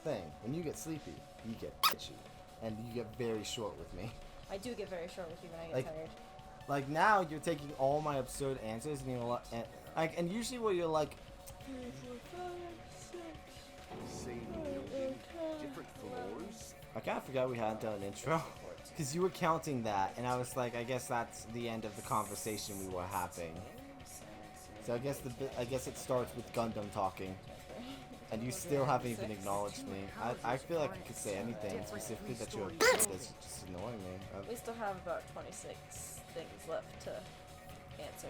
the thing. When you get sleepy, you get bitchy. And you get very short with me. I do get very short with you when I get Like, tired. Like now, you're taking all my absurd answers, and you're and usually where you're like, 3, 4, 5, 6, Same 7, building, 10, different 11. floors. I kind of forgot we hadn't done an intro, because you were counting that, and I was like, I guess that's the end of the conversation we were having. So I guess it starts with Gundam talking, and you still haven't even acknowledged me. I feel like you could say anything, specifically that you're that's just annoying me. We still have about 26 things left to answer.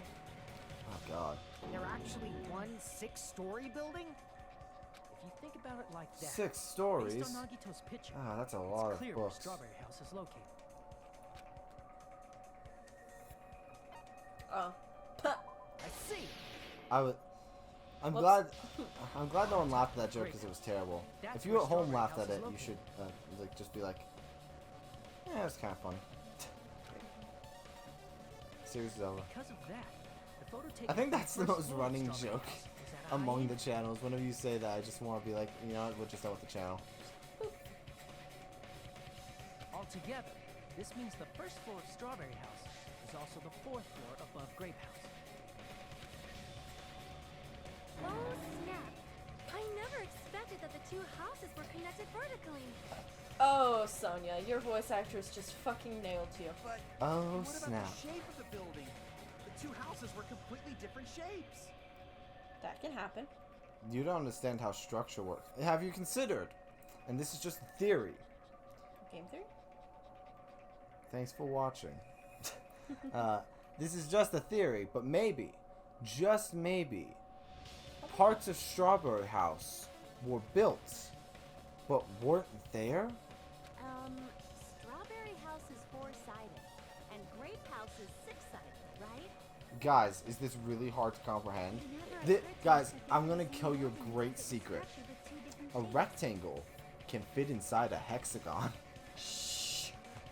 Oh god. They're actually one 6-story building? If you think about it like that, 6 stories? based on Nagito's picture, Ah, that's a lot it's of clear where books. Strawberry House is located. Oh. I see. I'm Whoops. glad no one laughed at that joke because it was terrible. If you at home laughed at it, you should like just be like, yeah, it's kind of funny. Series is over. Because of that, the photo taken I think from that's the first most floor of running Strawberry joke House is at among the IM. channels. Whenever you say that, I just want to be like, you know what, we'll just go with the channel. Altogether, this means the first floor of Strawberry House is also the 4th floor above Grape House. Oh snap! I never expected that the two houses were connected vertically. Oh, Sonia, your voice actress just fucking nailed you. But Oh what about snap! the shape of the building? The two houses were completely different shapes. That can happen. You don't understand how structure works. Have you considered? And this is just theory. Game 3? Thanks for watching. This is just a theory, but maybe, just maybe, parts of Strawberry House were built, but weren't there? Strawberry House is 4-sided, and Grape House is 6-sided, right? Guys, is this really hard to comprehend? Never occurred to Guys, us that I'm there gonna was kill more your than great one secret. structure with 2 different A shapes. rectangle can fit inside a hexagon. Shh.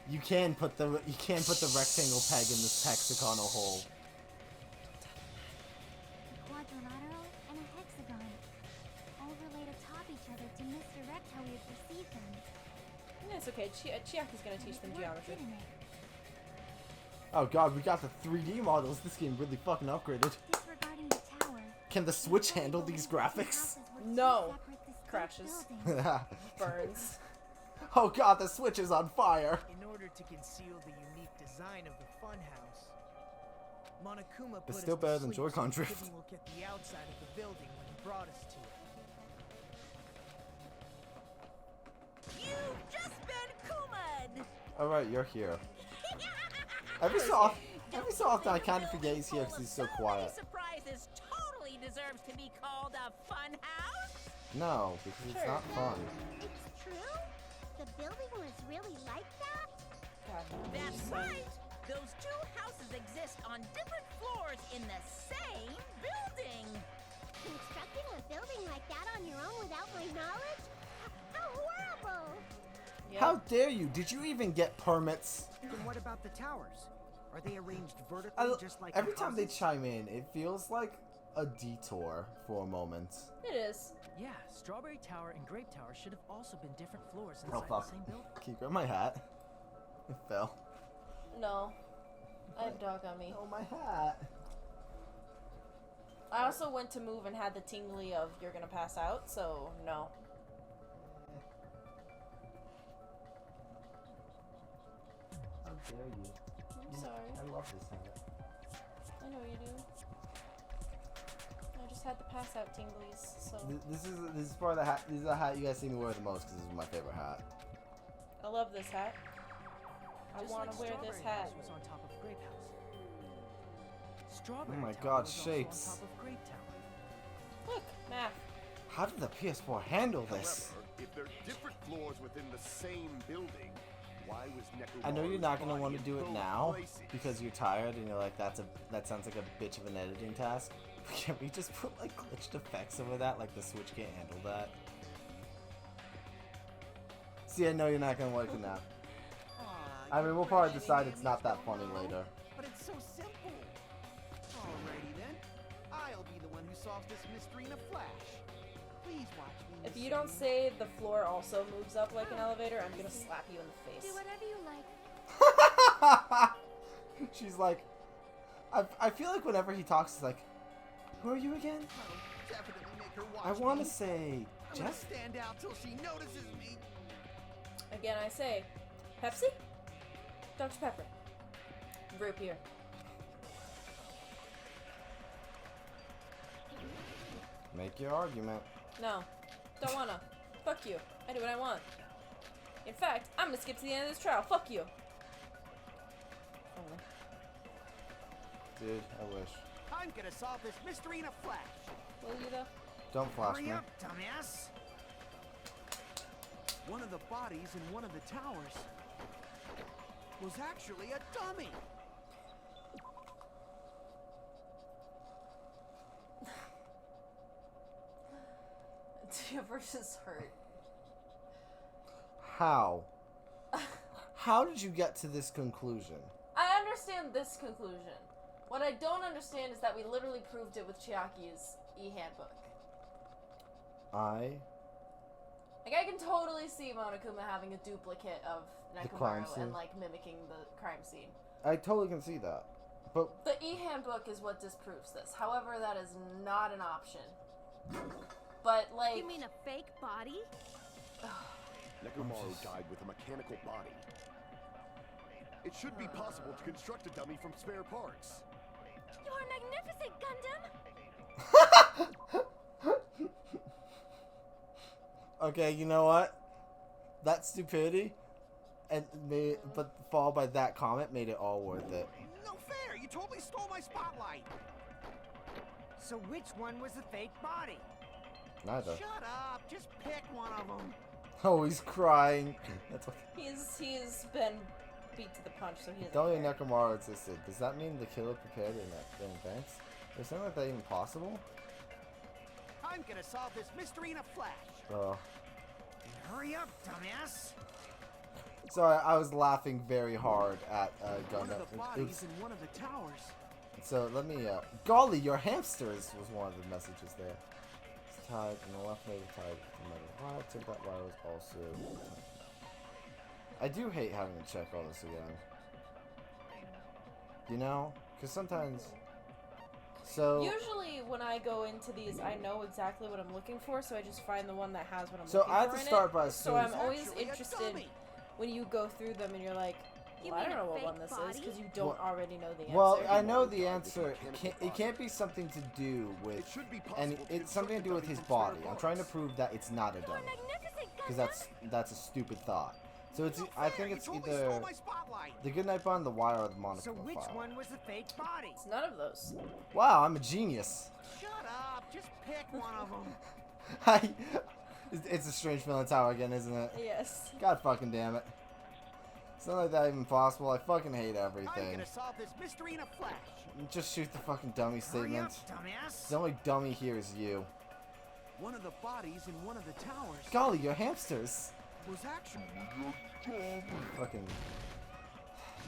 You can put the rectangle peg in this hexagonal hole. A quadrilateral and a hexagon, overlaid atop each other to misdirect how we perceive them. It's okay. Chiaki's gonna teach them It worked, geometry. didn't it? Oh god, we got the 3D models. This game really fucking upgraded. Disregarding the tower. Can the Switch handle these graphics? No. Crashes. Oh Burns. god, the Switch is on fire. In order to conceal the unique design of the funhouse, Monokuma put It's us still to better than sleep so Joy-Con we drift. couldn't look at the outside of the building when he brought us to it. You've just been Kuma'd! Alright, you're here. Every so often I kind of forget he's here because he's so quiet. Surprises totally deserves to be called a fun house. No, because it's not fun. It's true? The building was really like that? God, That's so- right. Those two houses exist on different floors in the same building. Constructing a building like that on your own without my knowledge? How horrible! Yep. How dare you? Did you even get permits? Then what about the towers? Are they arranged vertically just like Every the time they houses? chime in, it feels like a detour for a moment. It is. Yeah, Strawberry Tower and Grape Tower should have also been different floors Oh inside fuck. the same building. Can you grab my hat? It fell. No. I have dog on me. Oh, my hat. I also went to move and had the tingly of you're gonna pass out, so no. How dare you? I'm sorry. I love this hat. I know you do. I just had the pass out tinglies, so This is part of the hat. This is the hat you guys see me wear the most because this is my favorite hat. I love this hat. I Just want to like wear this Strawberry hat. House was on top of Grape House. Strawberry Oh my Tower God, was shapes. Also on top of Grape Tower. Look, math. How did the PS4 handle this? However, if they're different floors within the same building, why was I know you're not gonna Nekomaru's want to body do in it both now places? because you're tired and you're like, that sounds like a bitch of an editing task. But can we just put like glitched effects over that? Like the Switch can't handle that. See, I know you're not gonna like it now. I mean, we'll probably decide it's not that funny later. But it's so simple. Alrighty then. I'll be the one who solves this mystery in a flash. Please watch me. If Miss you don't Sonia. say the floor also moves up like an elevator, I'm gonna slap you in the Do face. whatever you like. She's like, I feel like whenever he talks, it's like, who are you again? I'll definitely make her watch I want me. to say, I'm gonna Jess. stand out till she notices me. Again, I say, Pepsi? Dr. Pepper. Root beer. Make your argument. No. Don't wanna. Fuck you. I do what I want. In fact, I'm gonna skip to the end of this trial. Fuck you. Only. Dude, I wish. I'm gonna solve this mystery in a flash. Will you though? Don't flash me. Hurry up, dumbass. One of the bodies in one of the towers was actually a dummy. Your verses hurt. How? How did you get to this conclusion? I understand this conclusion. What I don't understand is that we literally proved it with Chiaki's e-handbook. Like, I can totally see Monokuma having a duplicate of The crime Nekomaru scene. and, like, mimicking the crime scene. I totally can see that. But The e-handbook is what disproves this. However, that is not an option. But, like... You mean a fake body? Nekomaru died with a mechanical body. It should be possible to construct a dummy from spare parts. You're magnificent, Gundam! okay, you know what? That stupidity, but followed by that comment, made it all worth it. No fair! You totally stole my spotlight. So which one was the fake body? Neither. Shut up! Just pick one of them. Oh, he's crying. That's what. He's been beat to the punch, so he doesn't Don't care. Nekomaru existed. Does that mean the killer prepared in advance? Is something like that even possible? I'm gonna solve this mystery in a flash. Hurry up, dumbass. Sorry, I was laughing very hard at One Gundam. of the bodies Oops. in one of the towers. So let me. Golly, your hamsters was one of the messages there. It's tied, and the left leg is tied with the metal wire. Tip that wire was also tied. I do hate having to check all this again. You know, because sometimes. So. Usually, when I go into these, I know exactly what I'm looking for, so I just find the one that has what I'm So looking for I have to in start it. by So assuming. I'm always Actually a interested dummy. when you go through them and you're like, You well, I mean don't a know what fake one this is, body? because you don't Well- already know the answer. Well, I know the answer. It can't be something to do It with, should be possible and to it's something to do with his construct a dummy body. from I'm spare trying to prove that it's not a dummy, Magnificent, because Gundam! that's a stupid thought. So it's. No I fair, think it's you totally either stole my spotlight. the Goodnight Bond, the Wire, or the Monokuma So which file. one was the fake body? It's none of those. Wow, I'm a genius. Shut up! Just pick one of them. It's a strange feeling tower again, isn't it? Yes. God fucking damn it. It's not like that even possible. I fucking hate I'm everything. gonna solve this mystery in a flash. Just shoot the fucking dummy Hurry up, statement. dumbass. The only dummy here is you. One of the bodies in one of the towers Golly, your hamsters. was actually. Fucking.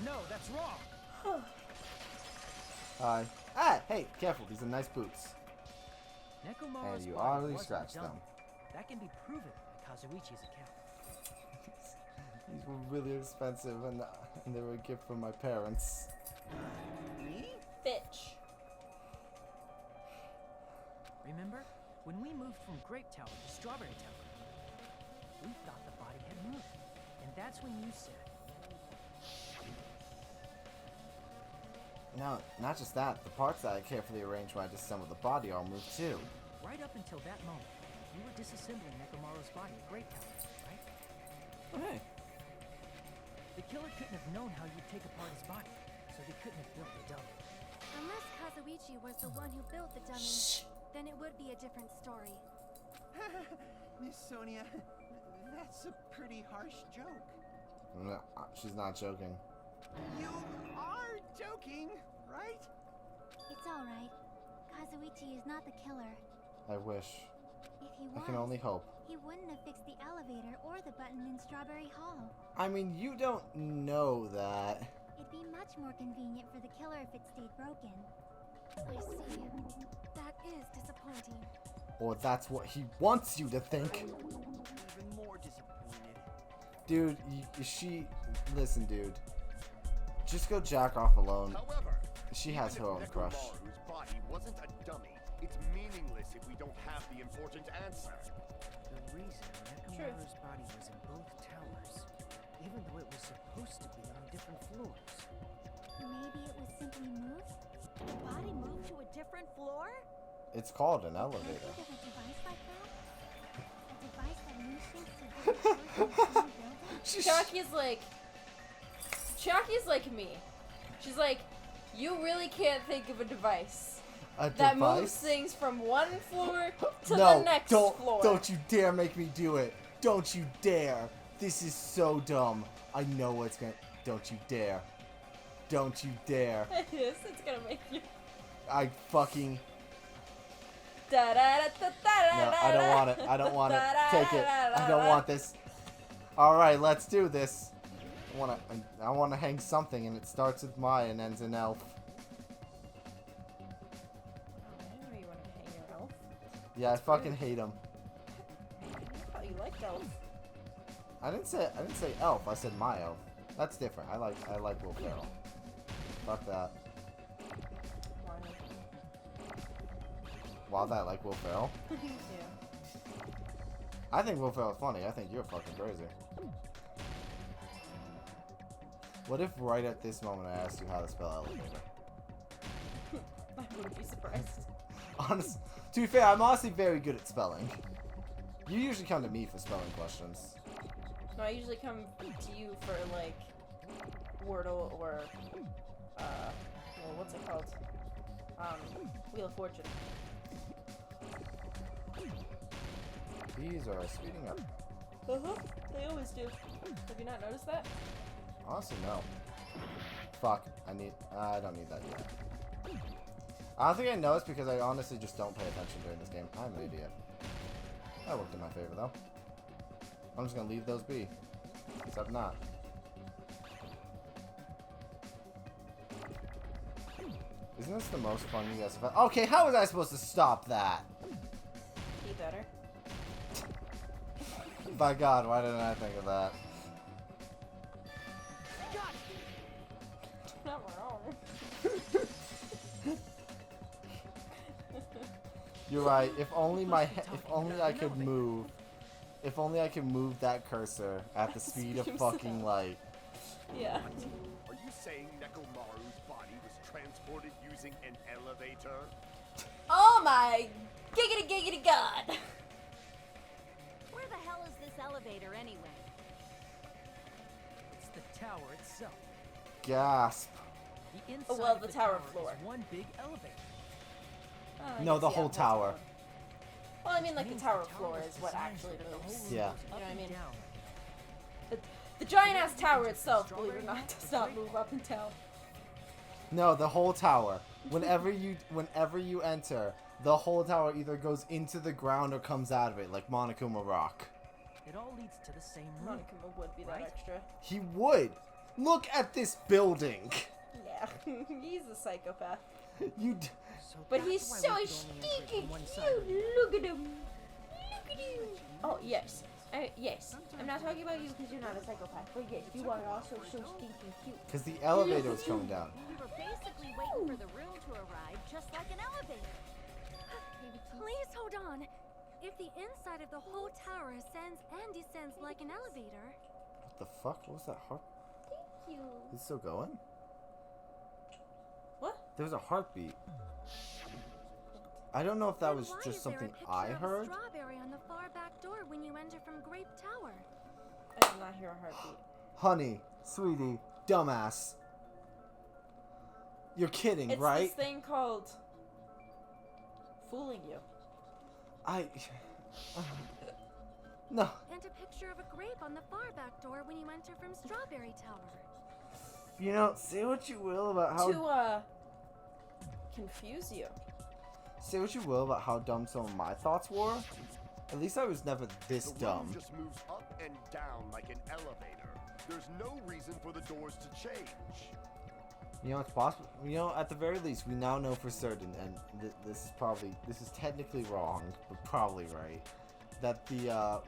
No, that's wrong. Hi. Ah, hey, careful. These are nice boots. Nekomaru's And you body already wasn't scratched dummy. them. That can be proven by Kazuichi's account. These were really expensive, and they were a gift from my parents. Me? Bitch. Remember? When we moved from Grape Tower to Strawberry Tower, we thought the body had moved. And that's when you said, No, not just that. The parts that I carefully arranged when I disassembled the body all moved too. right up until that moment, you were disassembling Nekomaru's body at Grape Tower, right? Oh, hey. The killer couldn't have known how you'd take apart his body, so they couldn't have built the dummy. Unless Kazuichi was the one who built the dummy, then it would be a different story. Miss Sonia, that's a pretty harsh joke. No, she's not joking. You are joking, right? It's alright. Kazuichi is not the killer. I wish. If he I was, can only hope. he wouldn't have fixed the elevator or the button in Strawberry Hall. I mean, you don't know that. It'd be much more convenient for the killer if it stayed broken. I see. That is disappointing. Or that's what he wants you to think. Even more disappointed. Dude, listen, dude. Just go jack off alone. However, She has her own even if crush. Nekomaru's body wasn't a dummy, it's meaningless if we don't have the important answer. The reason True. Nekomaru's body was in both towers, even though it was supposed to be on different floors. Maybe it was simply moved? The body moved to a different floor? It's called an Can I elevator. think of a device like that? A device that moves things to different floors in the same building? Chiaki's like me. She's like, you really can't think of a device A that device? moves things from one floor to No, the next don't, floor. don't you dare make me do it. Don't you dare. This is so dumb. I know what's gonna. Don't you dare. Don't you dare. It is. It's gonna make you. I fucking. Da, da, da, da, da, No, da, I don't da. want it. I don't want it. Da, da, Take it. da, da, I don't da. want this. Alright, let's do this. I wanna hang something and it starts with my and ends in elf. I didn't know you wanted to hang your elf. Yeah, I fucking hate him. I thought you liked elf. I didn't say elf, I said my elf. That's different. I like Will Ferrell. Fuck that. Wow, that like Will Ferrell? Yeah. I think Will Ferrell's funny. I think you're fucking crazy. What if right at this moment I asked you how to spell elevator? I wouldn't be surprised. Honest, to be fair, I'm honestly very good at spelling. You usually come to me for spelling questions. No, I usually come to you for like Wordle or well, what's it called? Wheel of Fortune. These are speeding up. They always do. Have you not noticed that? Honestly, no. Fuck. I don't need that yet. I don't think I know it's because I honestly just don't pay attention during this game. I'm an idiot. That worked in my favor, though. I'm just gonna leave those be. Except not. Isn't this the most fun you guys have had? Okay, how was I supposed to stop that? Be better. By God, why didn't I think of that? Not wrong. You're right. If only I could move. If only I could move that cursor at the speed of fucking light. Yeah. Are you saying Nekomaru's body was transported using an elevator? Oh my giggity god! Where the hell is this elevator anyway? It's the tower itself. Gasp. The inside well, of the tower is floor. one big elevator. Oh, I No, guess, the yeah, whole tower. Well, I mean, like the Means tower the floor was is what designed actually so that the moves. whole room Yeah. goes You know up what I and mean? down. The giant ass tower itself, believe it or not, does not move up and down. No, the whole tower. Whenever you enter, the whole tower either goes into the ground or comes out of it, like Monokuma Rock. It all leads to the same room. Monokuma would be that Right? extra. He would. Look at this building. Yeah, he's a psychopath. You. But that's he's why so we could only enter it stinking from one cute. side of the Look at him. Look at him. Oh yes, yes. I'm not talking about you because you're not a psychopath. But yes, you are also so stinking cute. Because the elevator was coming down. We were basically waiting for the room to arrive, just like an elevator. Please hold on. If the inside of the whole tower ascends and descends like an elevator, What the fuck? What was that heart? Cute. Is it still going? What? There was a heartbeat. I don't know if that then was why just is there something a picture I of a heard. strawberry on the far back door when you enter from Grape Tower? I did not hear a heartbeat. Honey, sweetie, dumbass. You're kidding, It's right? this thing called fooling you. No. And a picture of a grape on the far back door when you enter from Strawberry Tower. You know, say what you will about how To confuse you. say what you will about how dumb some of my thoughts were. At least I was never this The dumb. room just moves up and down like an elevator. There's no reason for the doors to change. You know, it's possible. You know, at the very least, we now know for certain, and this is technically wrong, but probably right, that the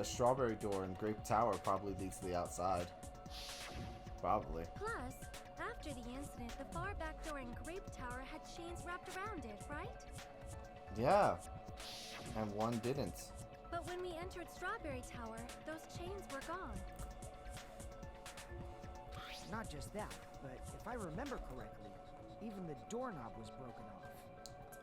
strawberry door in Grape Tower probably leads to the outside. Probably. Plus, after the incident, the far back door in Grape Tower had chains wrapped around it, right? Yeah, and one didn't. But when we entered Strawberry Tower, those chains were gone. Not just that, but if I remember correctly, even the doorknob was broken off.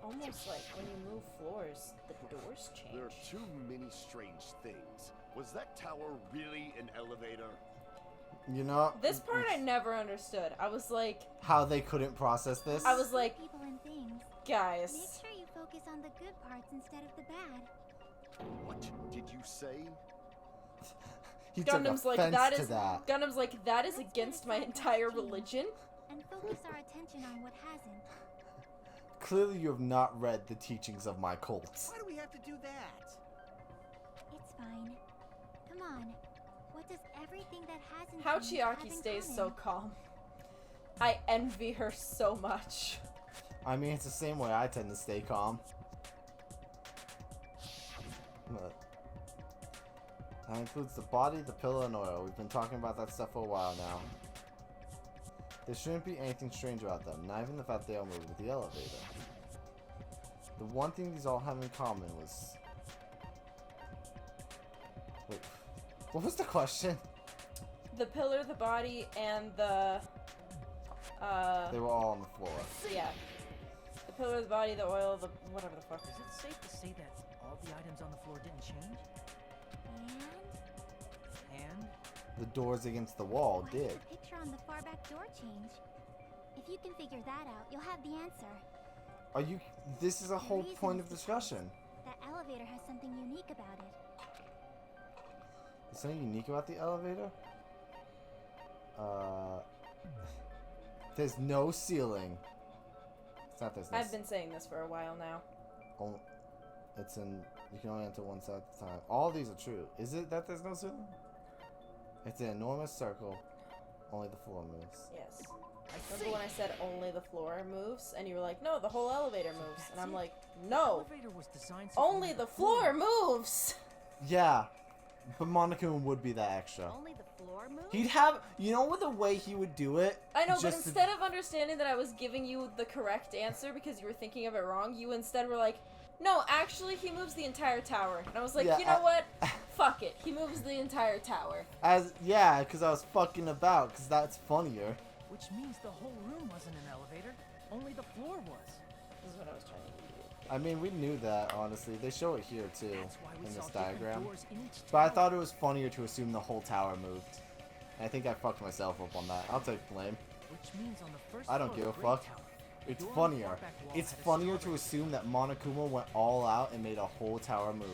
Almost like when you move floors, the doors change. There are too many strange things. Was that tower really an elevator? You know, This part I never understood. I was like, how they couldn't process this. I was like, People and things. guys. Make sure you focus on the good parts instead of the bad. What did you say? He Gundam's took like, offense that to is that. Gundam's like, that is against my entire religion. And focus our attention on what hasn't. Clearly, you have not read the teachings of my cults. Why do we have to do that? It's fine. Come on. What does everything that hasn't How changed have Chiaki in stays common? so calm. I envy her so much. I mean, it's the same way I tend to stay calm. But that includes the body, the pillow, and oil. We've been talking about that stuff for a while now. There shouldn't be anything strange about them, not even the fact they all moved with the elevator. The one thing these all have in common was... Wait, what was the question? The pillar, the body, and the They were all on the floor. yeah. The pillar, the body, the oil, the whatever the fuck. Is it safe to say that all the items on the floor didn't change? And? The doors against the wall Why did. did the picture on the far back door change? If you can figure that out, you'll have the answer. Are you... This is a whole reason point is of discussion. That elevator has something unique about it. Is something unique about the elevator? There's no ceiling. It's not there's no I've been saying this for a while now. Oh, it's in... You can only enter one side at a time. All these are true. Is it that there's no ceiling? It's an enormous circle. Only the floor moves. Yes. Remember when I said only the floor moves, and you were like, no, the whole elevator moves, and I'm like, no, The elevator was designed so only the floor moves. Yeah. But Monokuma would be that extra. Only the floor moves? He'd have... You know what the way he would do it? I know, but Just to- instead of understanding that I was giving you the correct answer because you were thinking of it wrong, you instead were like, no, actually, he moves the entire tower. And I was like, Yeah, you know what? Fuck it. He moves the entire tower. Yeah, because I was fucking about, because that's funnier. Which means the whole room wasn't an elevator, only the floor was. This is what I was trying to do. I mean, we knew that, honestly. They show it here, too, That's why we in saw this different diagram. doors in each But I tower. thought it was funnier to assume the whole tower moved. And I think I fucked myself up on that. I'll take blame. Which means on the first I don't floor give of a Great fuck. Tower, It's the door on the funnier. far back wall It's had a funnier to strawberry assume that Monokuma went all out and made a whole tower move.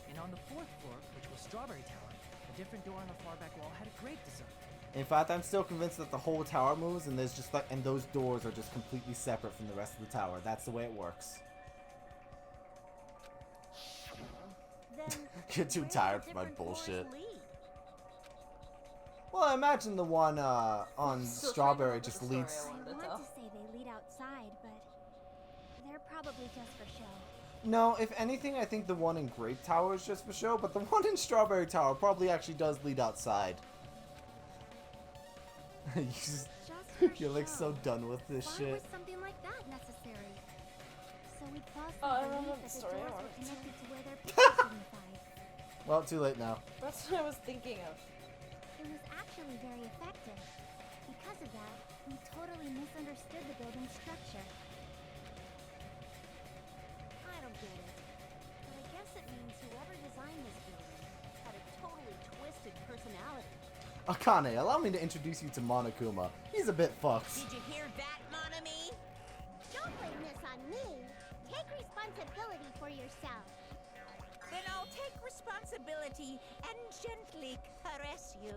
And on the fourth floor, which was Strawberry Tower, a different door on the far back wall had a grape design. In fact, I'm still convinced that the whole tower moves and there's just like, and those doors are just completely separate from the rest of the tower. That's the way it works. Then You're too where do tired the for my different floors bullshit. lead? Well, I imagine the one on Still Strawberry trying to just remember the leads. story. I wanted to want tell. to say they lead outside, but they're probably just for show. No, if anything, I think the one in Grape Tower is just for show, but the one in Strawberry Tower probably actually does lead outside. You just- Just for You're like so show. done with this Why shit. was something like that necessary? So we falsely Oh, I believed remember that the the story. I doors were wanted to connected to where their picture signified. Well, too late now. That's what I was thinking of. It was actually very effective. Because of that, we totally misunderstood the building's structure. I don't get it. But I guess it means whoever designed this building had a totally twisted personality. Akane, allow me to introduce you to Monokuma. He's a bit fucked. Did you hear that, Monami? Don't blame this on me. Take responsibility for yourself. Then I'll take responsibility and gently caress you.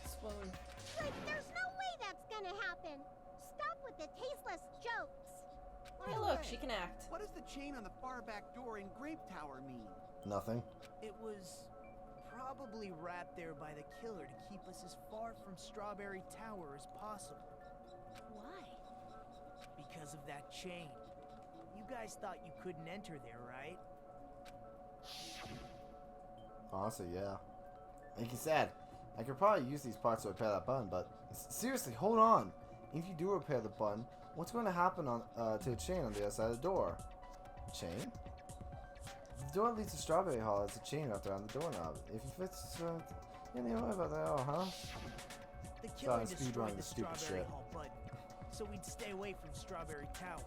Swoon. Like, there's no way that's gonna happen. Stop with the tasteless jokes. Hey, look, she can act. What does the chain on the far back door in Grape Tower mean? Nothing. It was probably wrapped there by the killer to keep us as far from Strawberry Tower as possible. Why? Because of that chain. You guys thought you couldn't enter there, right? Honestly, yeah. Like you said, I could probably use these parts to repair that button, but seriously, hold on. If you do repair the button, what's going to happen on to the chain on the other side of the door? Chain? The door that leads to Strawberry Hall has a chain wrapped around the doorknob. If it fits, you don't know about that, huh? The killer Sorry, destroyed speedrunning the the stupid Strawberry shit. Hall button, so we'd stay away from Strawberry Tower.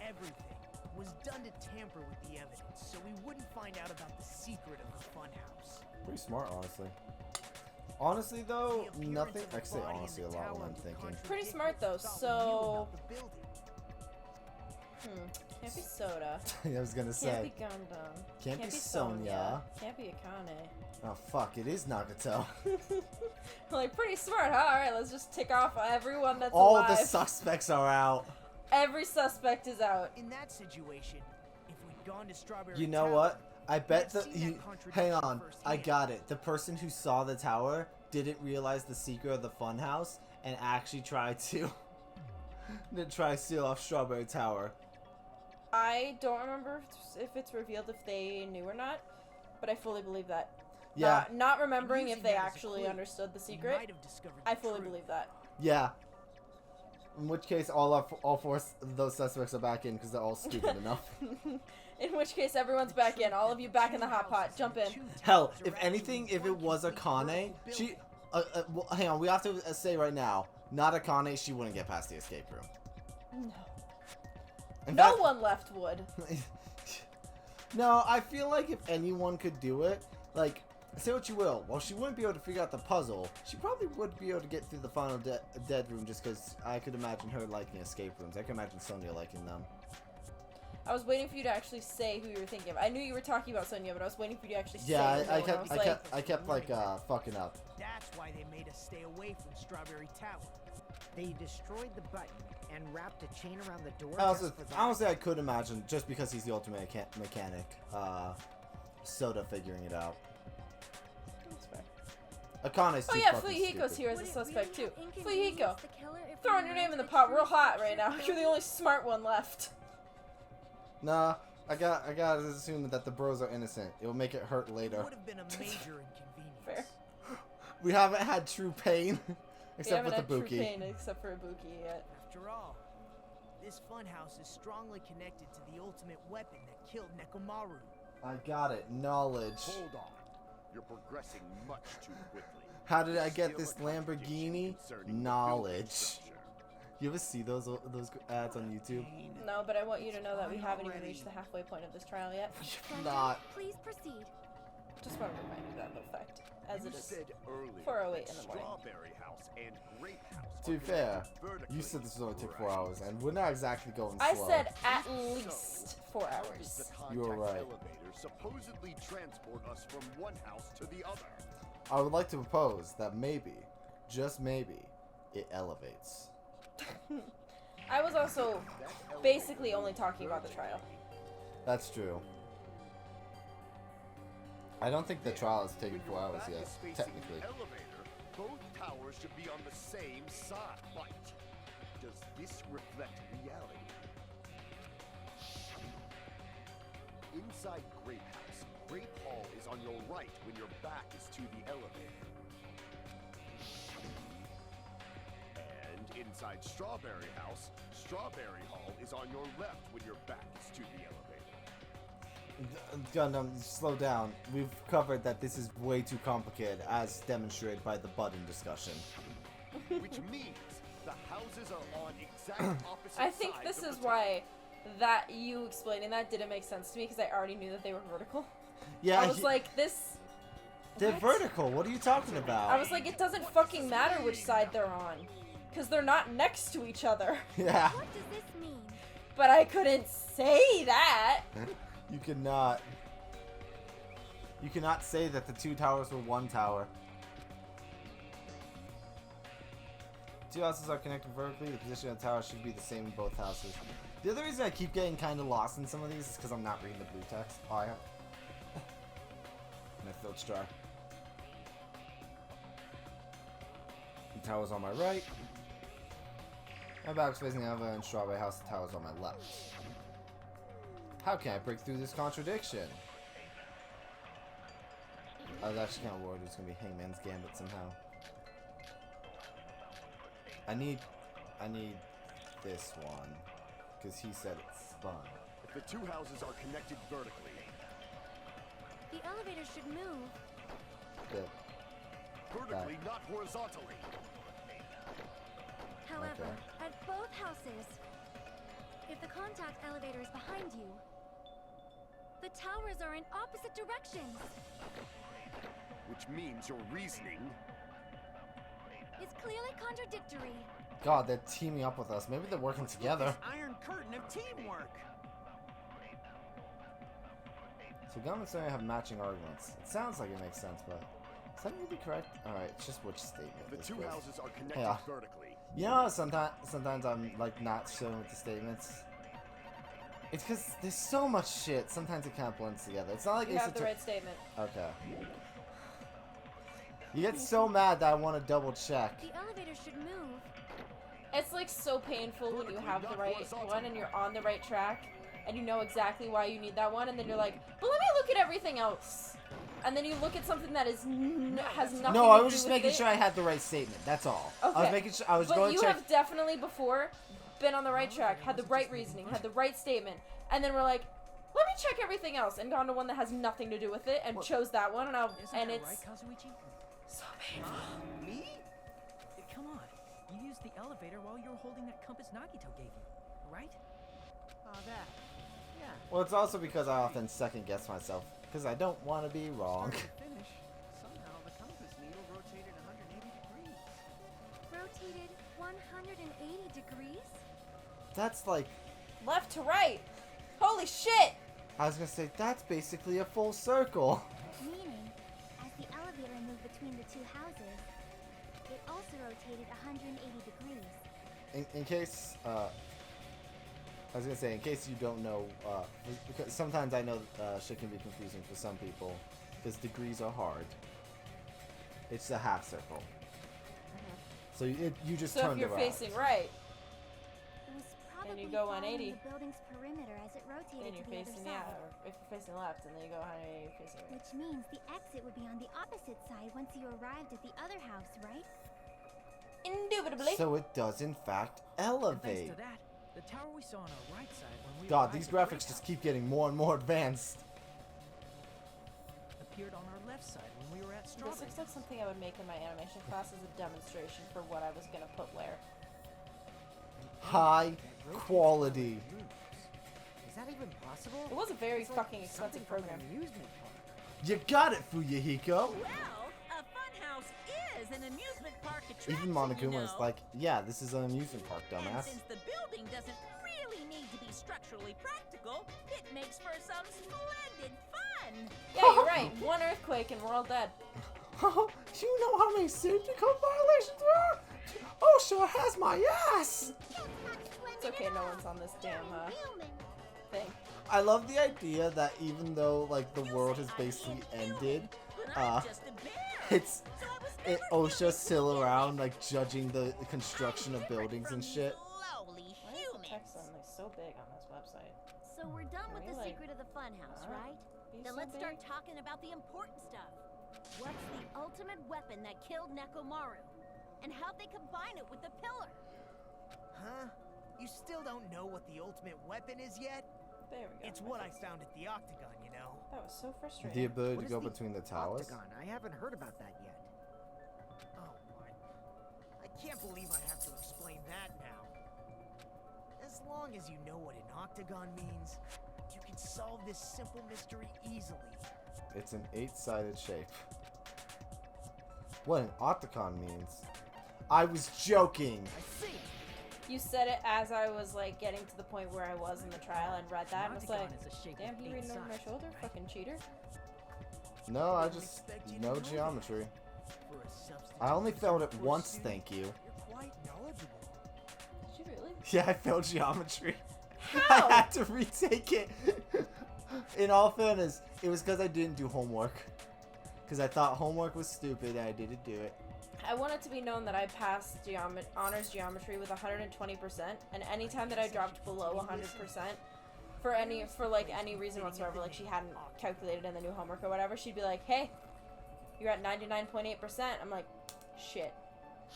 Everything was done to tamper with the evidence, so we wouldn't find out about the secret of the funhouse. Pretty smart, honestly. Honestly, though, The appearance nothing. of the I say body in honestly a the lot tower when I'm would thinking. contradict Pretty what smart, though, we thought we so- knew about the building. Can't be Soda. I was gonna Can't say. be Gundam. Can't be Sonya. Can't be Akane. Oh fuck! It is Nagato. Like, pretty smart, huh? Alright, let's just tick off everyone that's All alive. the suspects are out. Every suspect is out. In that situation, if we'd gone to Strawberry You know Tower, what? I bet I've the seen that you. contradiction Hang on, I firsthand. got it. The person who saw the tower didn't realize the secret of the funhouse and actually tried to steal off Strawberry Tower. I don't remember if it's revealed if they knew or not, but I fully believe that. Yeah, Not remembering if Using they that as a actually clue, understood the we secret, might have discovered I the fully truth. believe that. yeah. In which case, all four of those suspects are back in because they're all stupid enough. In which case, everyone's back in. All of you back in the hot pot. Jump in. Hell, if anything, if it was Akane, she. Well, hang on, we have to say right now, not Akane, she wouldn't get past the escape room. No. In No fact- one left would. No, I feel like if anyone could do it, like, say what you will, while she wouldn't be able to figure out the puzzle, she probably would be able to get through the final dead room just because I could imagine her liking escape rooms. I could imagine Sonya liking them. I was waiting for you to actually say who you were thinking of. I knew you were talking about Sonya, but I was waiting for you to actually say Yeah, his I name, and kept, was I kept like, fucking up. That's why they made us stay away from Strawberry Tower. They destroyed the button and wrapped a chain around the door. Also, just for that. honestly, I could imagine, just because he's the ultimate mechanic, Soda figuring it out. That's fair. Akane's Oh too yeah, fucking Fuyuhiko's stupid. here as a Would it suspect really too. inconvenience Fuyuhiko, the killer if we throwing your knew name in the the pot real true hot structure right now. of the You're the only smart one left. Nah, I gotta assume that the bros are innocent. It will make it hurt It later. would have been a major inconvenience. Fair. We haven't had true pain, We except haven't with had the true Buki. pain except for Ibuki yet. After all, this funhouse is strongly connected to the ultimate weapon that killed Nekomaru. I got it. Knowledge. Hold on. You're progressing much too quickly. How did I get Still this a contradiction Lamborghini? concerning the building Knowledge. structure. You ever see those ads on YouTube? No, but I want you to know that we haven't even reached the halfway point of this trial yet. Sandra, Not. Please proceed. Just want to remind you that, the fact, as You it is. said earlier 4:08 that in the morning. Strawberry House and Grape House To be are fair, connected vertically, you said this would only take 4 right? hours, and we're not exactly going I slow. said at least 4 How does hours. the contact You were right. elevator supposedly transport us from one house to the other? I would like to propose that maybe, just maybe, it elevates. I was also That elevator basically only talking about the trial. That's true. I don't think the trial has taken When 4 your hours back yet, is facing technically. the elevator, both towers should be on the same side. But does this reflect reality? Inside Grape House, Grape Hall is on your right when your back is to the elevator. And inside Strawberry House, Strawberry Hall is on your left when your back is to the elevator. Gundam, slow down. We've covered that this is way too complicated, as demonstrated by the button discussion. Which means the houses are on exact opposite I think sides this of is the why that you explaining that didn't make sense to me because I already knew that they were vertical. Yeah, I was like, this. they're what? vertical. What are you talking about? I was like, it doesn't fucking matter which side they're on. Because they're not next to each other. Yeah, What does this mean? But I couldn't say that. you cannot. You cannot say that the 2 towers were 1 tower. 2 houses are connected vertically. The position of the tower should be the same in both houses. The other reason I keep getting kind of lost in some of these is because I'm not reading the blue text. Oh, I have. My throat's dry. The tower's on my right. My back's facing the elevator and Strawberry House. The tower's on my left. How can I break through this contradiction? I was actually kind of worried it was going to be Hangman's Gambit somehow. I need this one. Because he said it's fun. The two houses are connected vertically. The elevator should move. Good. Vertically, not horizontally. However, Okay. at both houses, if the contact elevator is behind you, the towers are in opposite directions. Which means your reasoning... It's clearly contradictory. God, they're teaming up with us. Maybe they're working together. This iron curtain of teamwork. So Gum and Sawyer have matching arguments. It sounds like it makes sense, but is that really correct? Alright, it's just which statement. The is two good. houses are connected Yeah. vertically. You know how sometimes I'm like not showing with the statements? It's because there's so much shit, sometimes it kind of blends together. It's not like You Ace have the Attorney- right statement. Okay. You get so mad that I want to double check. The elevator should move. It's like so painful when you have the right one and you're on the right track and you know exactly why you need that one, and then you're like, but let me look at everything else. And then you look at something that is has nothing No, I to was do just with making it. sure I had the right statement. That's all. Okay. I was making sure I was But going you to check. have definitely before been on the right track, had the right reasoning, had the right statement, and then we're like, let me check everything else, and gone to one that has nothing to do with it, and chose that one, and Isn't that it's right, Kazuichi? so painful. Me? Come on. You used the elevator while you were holding that compass Nagito gave you, right? Oh, that. Yeah. Well, it's also because I often second guess myself because I don't want to be wrong. Start to finish, somehow the compass needle rotated 180 degrees. Rotated 180 degrees? That's like, Left to right. Holy shit! I was gonna say that's basically a full circle. Meaning, as the elevator moved between the two houses, it also rotated 180 degrees. In case, I was gonna say, in case you don't know, because sometimes I know shit can be confusing for some people, because degrees are hard. It's a half circle. So you just So turned if you're around. facing right, It was And probably you go following 180. the building's perimeter as it rotated then you're to the other facing, side. or if you're facing left, and then you go 180, facing right. Which means the exit would be on the opposite side once you arrived at the other house, right? Indubitably. So it does in fact And elevate. thanks to that, the tower we saw on our right side when we God, arrived these at Great graphics just House keep getting more and more advanced. appeared on our left side when we were at This Strawberry. looks like something I would make in my animation class as a demonstration for what I was gonna put where. High quality. Is that even possible? It was a very It's like fucking expensive something from program. an amusement park. You got it, Fuyuhiko. Well, a funhouse is an amusement park attraction, Even Monokuma is you know. like, yeah, this is an amusement park, And dumbass. since the building doesn't really need to be structurally practical, it makes for some splendid fun. Yeah, you're right. One earthquake and we're all dead. Oh, do you know how many safety code violations there are? OSHA has my ass! It's okay, no one's on this damn thing. I love the idea that even though like the world has basically ended, But I'm just a bear. it's So I was OSHA's still around like judging the construction of buildings and shit. Lowly Why is the humans. text suddenly so big on this website? So we're done with the Really? secret of the funhouse, Huh? right? Be Then so let's start big? talking about the important stuff. What's the ultimate weapon that killed Nekomaru? And how'd they combine it with the pillar? Huh? You still don't know what the ultimate weapon is yet? There we go. It's what I found at the Octagon, you know. That was so frustrating. The ability What to is go the between the towers. Octagon? I haven't heard about that yet. Oh, what? I can't believe I have to explain that now. As long as you know what an octagon means, you can solve this simple mystery easily. It's an 8-sided shape. What an octagon means. I was joking. I see. You said it as I was like getting to the point where I was in the trial and read that and was like, Octagon is a shape damn, with he 8 reading over my sides, shoulder? right? Fucking cheater. No, I Didn't just expect you to know know this. geometry. For a substitute I only for failed some it poor once, student, thank you. You're quite knowledgeable. Did you really? Yeah, I failed geometry. How? I had to retake it. In all fairness, it was because I didn't do homework. because I thought homework was stupid and I didn't do it. I want it to be known that I passed honors geometry with 120%, and anytime that I dropped below 100%, for any reason whatsoever, like she hadn't calculated in the new homework or whatever, she'd be like, "Hey, you're at 99.8%." I'm like, "Shit."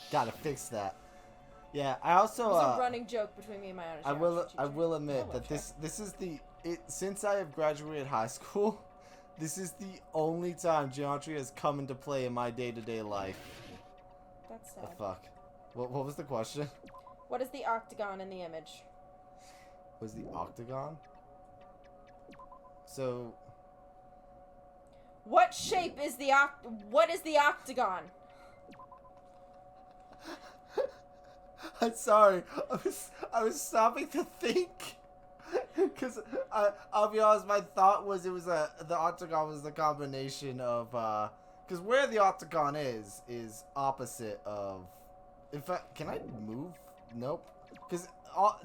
Gotta fix that. Yeah, I also It was a running joke between me and my honors geometry teacher. I will admit that this is since I have graduated high school, this is the only time geometry has come into play in my day-to-day life. That's sad. The fuck. What was the question? What is the octagon in the image? Was the octagon? So. What shape is the what is the octagon? I'm sorry. I was stopping to think. Cause I'll be honest, my thought was the octagon was the combination of because where the octagon is opposite of. In fact, can I move? Nope. Because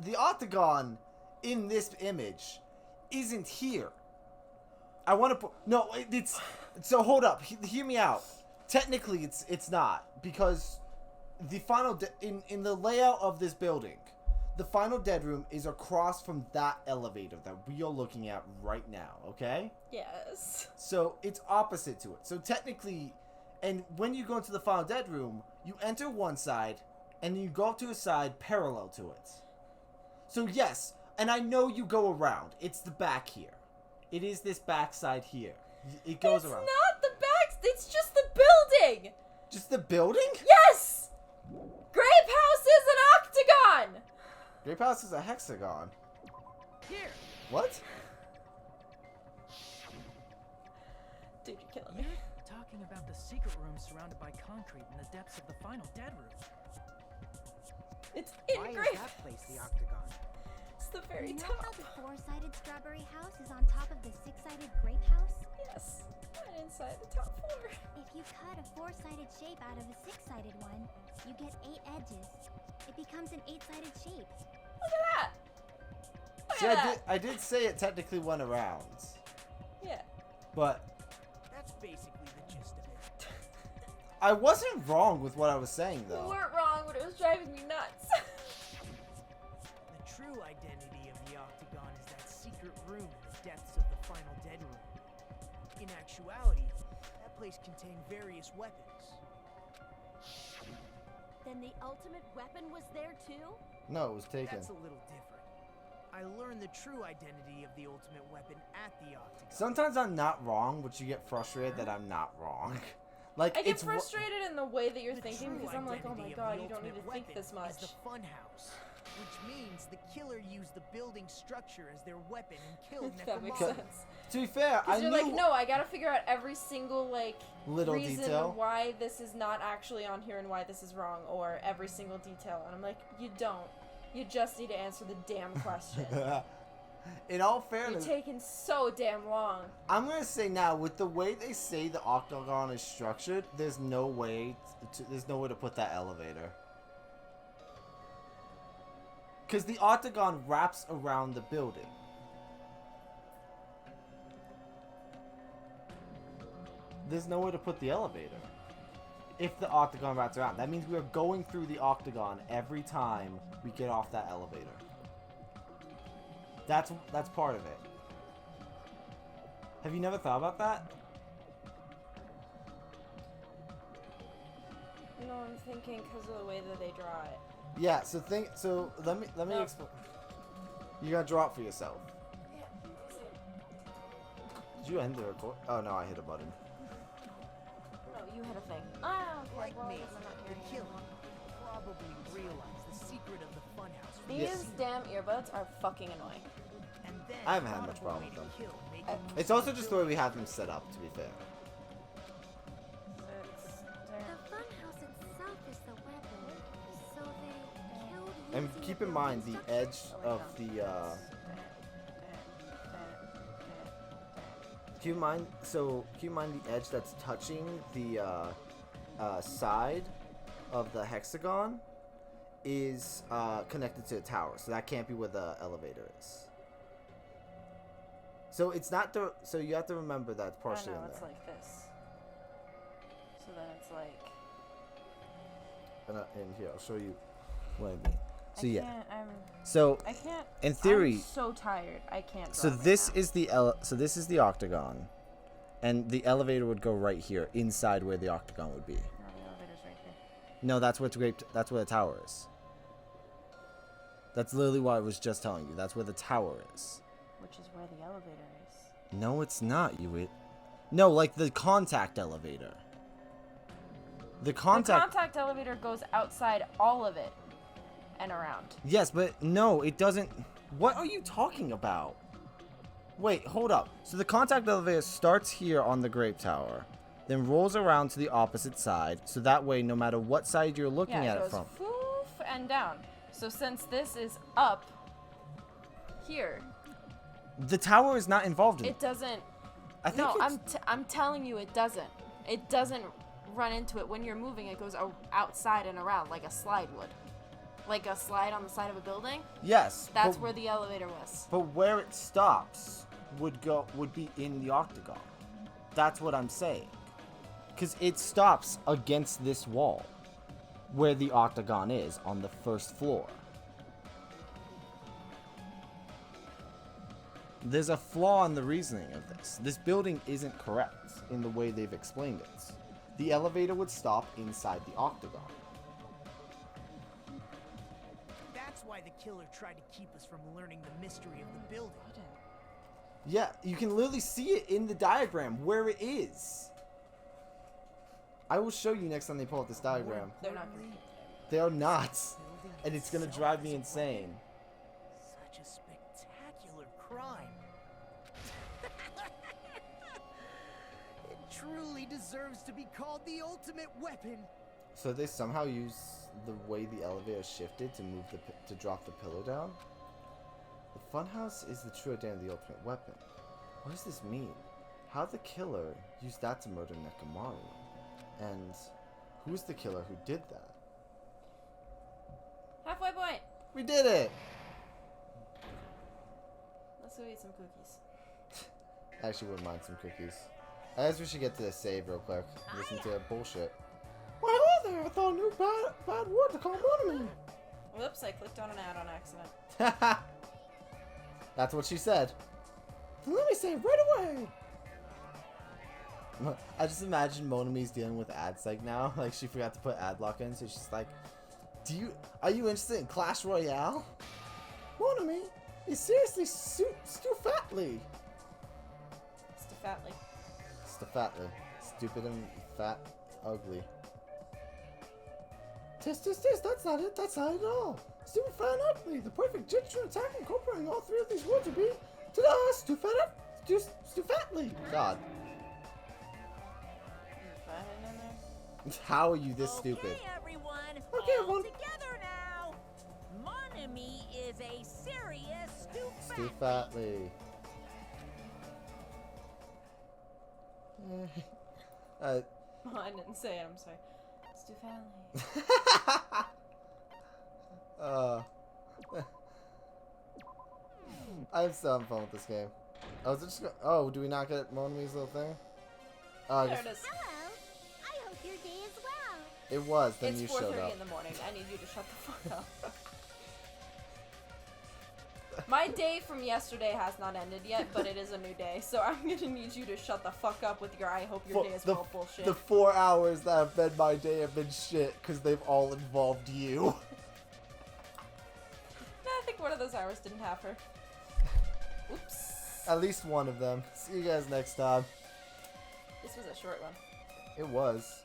the octagon in this image isn't here. I want to put no. It's so hold up. Hear me out. Technically, it's not because the final in the layout of this building, the final dead room is across from that elevator that we are looking at right now. Okay. Yes. So it's opposite to it. So technically, and when you go into the final dead room, you enter one side, and you go up to a side parallel to it. So yes, and I know you go around. It's the back here. It is this back side here. It goes around. It's not the back. It's just the building. Just the building? Yes. Grape House is an octagon. Grape House is a hexagon. Here. What? Dude, you're killing me. You're talking about the secret room surrounded by concrete in the depths of the final dead room. It's in Why Grape is that place the octagon? It's the very You know top. how the four-sided strawberry house is on top of the six-sided grape house? Yes. Right inside the top floor. If you cut a four-sided shape out of a six-sided one, you get 8 edges. It becomes an 8-sided shape. Look at that. Look See, at that. I did say it technically went around. Yeah. But That's basically the gist of it. I wasn't wrong with what I was saying, You though. weren't wrong, but it was driving me nuts. The true identity of the octagon is that secret room in the depths of the final dead room. In actuality, that place contained various weapons. Then the ultimate weapon was there too? No, it was taken. That's a little different. I learned the true identity of the ultimate weapon at the octagon. Sometimes I'm not wrong, but you get frustrated that I'm not wrong. Like I get it's frustrated in the way that you're The thinking true because I'm like, oh my identity of god, the you don't need to ultimate think weapon this much. is the funhouse, which means the killer used the building structure as their weapon and killed That makes necromorphs. sense. To be fair, I Because you're knew like, no, I gotta figure out every single little reason detail. why this is not actually on here and why this is wrong, or every single detail. And I'm like, you don't. You just need to answer the damn question. In all You're fairness, taking so damn long. I'm gonna say now, with the way they say the octagon is structured, there's no way to put that elevator. Because the octagon wraps around the building. There's no way to put the elevator. If the octagon wraps around, that means we are going through the octagon every time we get off that elevator. That's part of it. Have you never thought about that? No, I'm thinking because of the way that they draw it. Yeah. So let me No. explain. You gotta draw it for yourself. Did you end the record? Oh no, I hit a button. No, you had a thing. Ah, okay. Like well, I me, guess I'm not the hearing you killer anymore. probably realized the secret of the funhouse. was These Yes. damn earbuds are fucking annoying. And then I haven't had thought much of a problem way with to them. kill, making use It's of also the just the way we building have them set up, to be fair. The funhouse itself is the weapon, so they killed And using keep the in mind building the edge structure. of the keep in mind the edge that's touching the side of the hexagon is connected to the tower, so that can't be where the elevator is. So it's not so you have to remember that's I partially know, in it's there. like this. then it's like... And here, I'll show you what I mean. So yeah. I can't. In theory, I'm so tired. I can't. so draw right this now. is the this is the octagon, and the elevator would go right here, inside where the octagon would be. No, the elevator's right here. No, that's where the tower is. That's literally what I was just telling you. That's where the tower is. Which is where the elevator is. No, it's not. No, like the contact elevator. The The contact elevator goes outside all of it and around. Yes, but no, it doesn't. What are you talking about? Wait, hold up. So the contact elevator starts here on the Grape Tower, then rolls around to the opposite side, so that way, no matter what side you're looking at it from. Yeah, it goes poof and down. So since this is up here, The tower is not involved in it doesn't. I think No, it's... I'm telling you, it doesn't. It doesn't run into it when you're moving. It goes outside and around like a slide would, like a slide on the side of a building. Yes. That's but, where the elevator was. But where it stops would be in the octagon. That's what I'm saying. Because it stops against this wall, where the octagon is on the first floor. There's a flaw in the reasoning of this. This building isn't correct in the way they've explained it. The elevator would stop inside the octagon. That's why the killer tried to keep us from learning the mystery of the building. Yeah, you can literally see it in the diagram where it is. I will show you next time they pull up this diagram. They're not gonna. They are not. And it's gonna drive me insane. Such a spectacular crime. It truly deserves to be called the ultimate weapon. So they somehow use the way the elevator shifted to move to drop the pillow down? The funhouse is the true identity of the ultimate weapon. What does this mean? How the killer used that to murder Nekomaru? And who's the killer who did that? Halfway point. We did it! Let's go eat some cookies. I actually wouldn't mind some cookies. I guess we should get to the save real quick. Listen to that bullshit. Well, hello there! I thought I knew bad word to call one of me. Whoops! I clicked on an ad on accident. That's what she said. Let me say it right away. I just imagine Monami's dealing with ad psych now. Like she forgot to put ad lock in, so she's like, are you interested in Clash Royale? Monami is seriously stufatly. Stefatly. Stufatly. Stupid and fat, ugly. Tis, that's not it. That's not it at all. Stupid, fat, and ugly. The perfect gesture attack incorporating all three of these words would be ta-da, stufatly. God. How are you this stupid? Okay, everyone. Okay, all everyone. together now. Monami is a serious stufatly. Stufatly. Oh, I didn't say it. I'm sorry. Stefatly. I'm still having fun with this game. Oh, is it just oh, do we not get Monami's little thing? Oh, I There guess it is. Hello. I hope your day is well. it was. Then It's you showed 4:30 up. in the morning. I need you to shut the fuck up. My day from yesterday has not ended yet, but it is a new day, so I'm gonna need you to shut the fuck up with your I hope your day is well bullshit. The 4 hours that have been my day have been shit because they've all involved you. No, I think one of those hours didn't have her. Oops. At least one of them. See you guys next time. This was a short one. It was.